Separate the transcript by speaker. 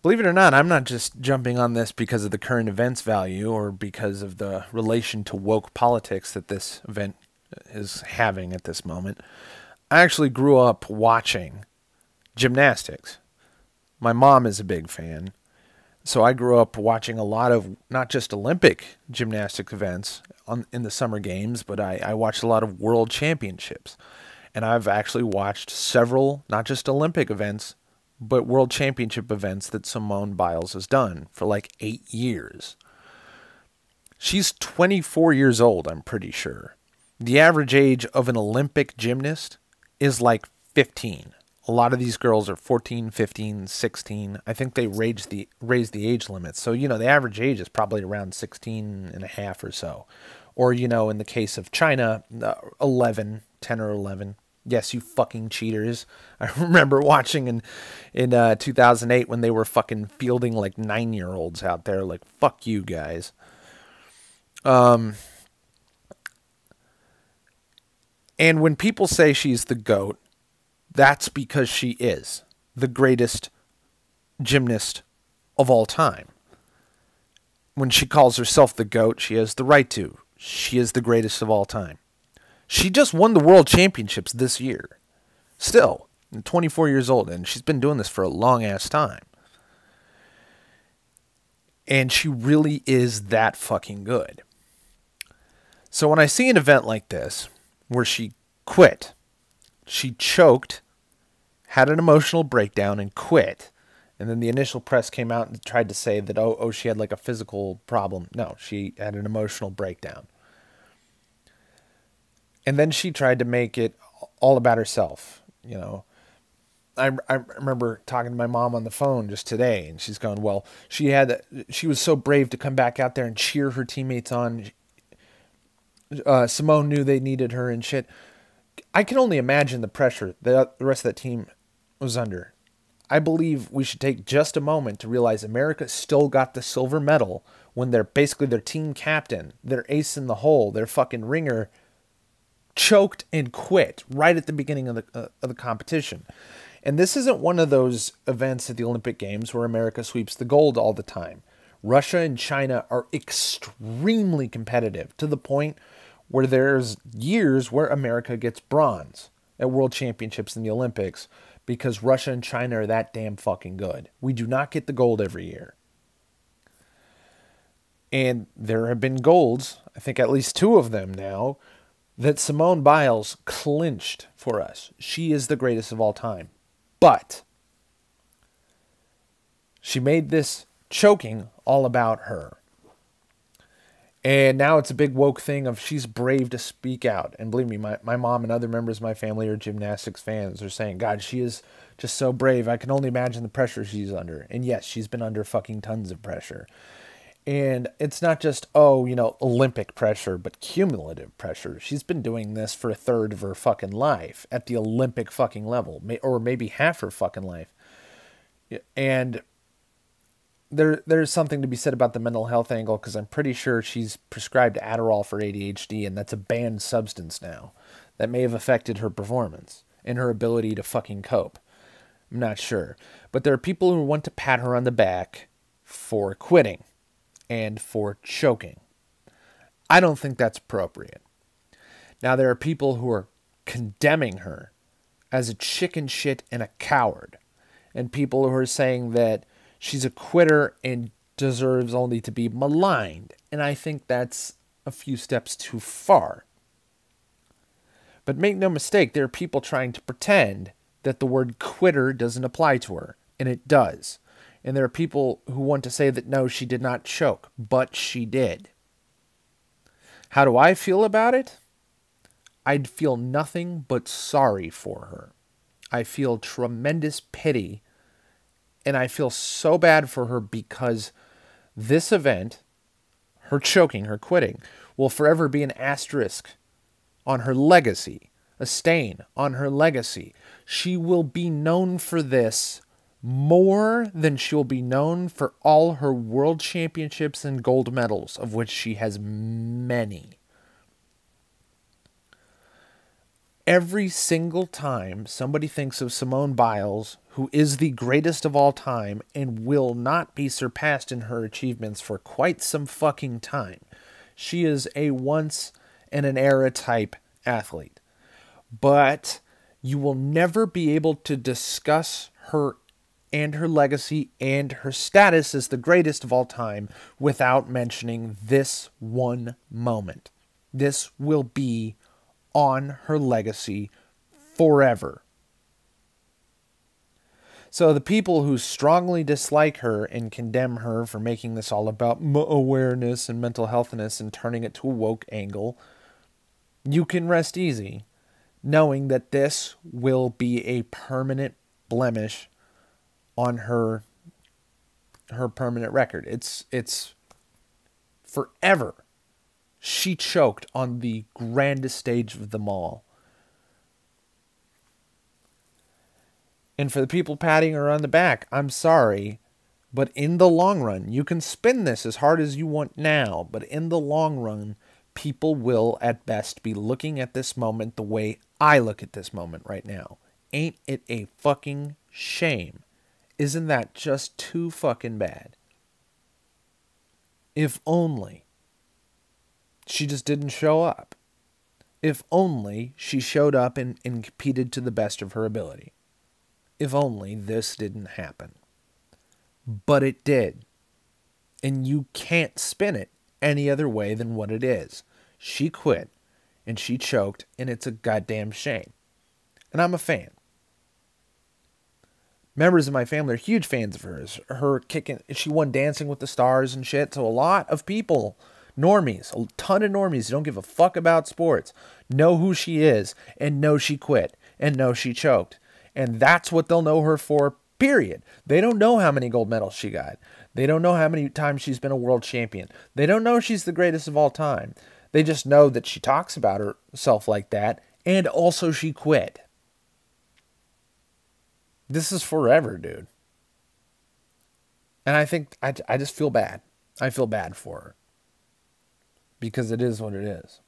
Speaker 1: Believe it or not, I'm not just jumping on this because of the current events value or because of the relation to woke politics that this event is having at this moment. I actually grew up watching gymnastics. My mom is a big fan. So I grew up watching a lot of not just Olympic gymnastics events in the summer games, but I watched a lot of world championships. And I've actually watched several, not just Olympic events, but world championship events that Simone Biles has done for like 8 years. She's 24 years old, I'm pretty sure. The average age of an Olympic gymnast is like 15. A lot of these girls are 14, 15, 16. I think they raised the age limit. So, the average age is probably around 16 and a half or so. Or, in the case of China, 11, 10 or 11. Yes, you fucking cheaters. I remember watching in 2008 when they were fucking fielding like 9-year-olds out there. Like, fuck you guys. And when people say she's the GOAT, that's because she is the greatest gymnast of all time. When she calls herself the GOAT, she has the right to. She is the greatest of all time. She just won the world championships this year. Still, 24 years old, and she's been doing this for a long-ass time. And she really is that fucking good. So when I see an event like this, where she quit, she choked, had an emotional breakdown, and quit. And then the initial press came out and tried to say that, she had like a physical problem. No, she had an emotional breakdown. And then she tried to make it all about herself. I remember talking to my mom on the phone just today, and she's going, well, she was so brave to come back out there and cheer her teammates on. Simone knew they needed her and shit. I can only imagine the pressure that the rest of that team was under. I believe we should take just a moment to realize America still got the silver medal when they're basically their team captain, their ace in the hole, their fucking ringer, choked and quit right at the beginning of the competition. And this isn't one of those events at the Olympic Games where America sweeps the gold all the time. Russia and China are extremely competitive to the point where there's years where America gets bronze at World Championships and the Olympics because Russia and China are that damn fucking good. We do not get the gold every year. And there have been golds, I think at least 2 of them now, that Simone Biles clinched for us. She is the greatest of all time. But she made this choking all about her. And now it's a big woke thing of she's brave to speak out. And believe me, my mom and other members of my family are gymnastics fans. They're saying, God, she is just so brave. I can only imagine the pressure she's under. And yes, she's been under fucking tons of pressure. And it's not just, Olympic pressure, but cumulative pressure. She's been doing this for a third of her fucking life at the Olympic fucking level, or maybe half her fucking life. And there's something to be said about the mental health angle, because I'm pretty sure she's prescribed Adderall for ADHD, and that's a banned substance now. That may have affected her performance and her ability to fucking cope. I'm not sure. But there are people who want to pat her on the back for quitting and for choking. I don't think that's appropriate. Now, there are people who are condemning her as a chicken shit and a coward, and people who are saying that she's a quitter and deserves only to be maligned, and I think that's a few steps too far. But make no mistake, there are people trying to pretend that the word quitter doesn't apply to her, and it does. And there are people who want to say that no, she did not choke, but she did. How do I feel about it? I'd feel nothing but sorry for her. I feel tremendous pity, and I feel so bad for her because this event, her choking, her quitting, will forever be an asterisk on her legacy, a stain on her legacy. She will be known for this more than she'll be known for all her world championships and gold medals, of which she has many. Every single time somebody thinks of Simone Biles, who is the greatest of all time and will not be surpassed in her achievements for quite some fucking time. She is a once in an era type athlete. But you will never be able to discuss her and her legacy and her status as the greatest of all time without mentioning this one moment. This will be on her legacy forever. So the people who strongly dislike her and condemn her for making this all about awareness and mental healthness and turning it to a woke angle, you can rest easy knowing that this will be a permanent blemish on her permanent record. It's forever. She choked on the grandest stage of them all. And for the people patting her on the back, I'm sorry, but in the long run, you can spin this as hard as you want now, but in the long run, people will at best be looking at this moment the way I look at this moment right now. Ain't it a fucking shame? Isn't that just too fucking bad? If only she just didn't show up. If only she showed up and competed to the best of her ability. If only this didn't happen. But it did. And you can't spin it any other way than what it is. She quit, and she choked, and it's a goddamn shame. And I'm a fan. Members of my family are huge fans of hers. Her kicking, she won Dancing with the Stars and shit. So a lot of people, normies, a ton of normies who don't give a fuck about sports, know who she is, and know she quit, and know she choked. And that's what they'll know her for, period. They don't know how many gold medals she got. They don't know how many times she's been a world champion. They don't know she's the greatest of all time. They just know that she talks about herself like that, and also she quit. This is forever, dude. And I think, I just feel bad. I feel bad for her. Because it is what it is.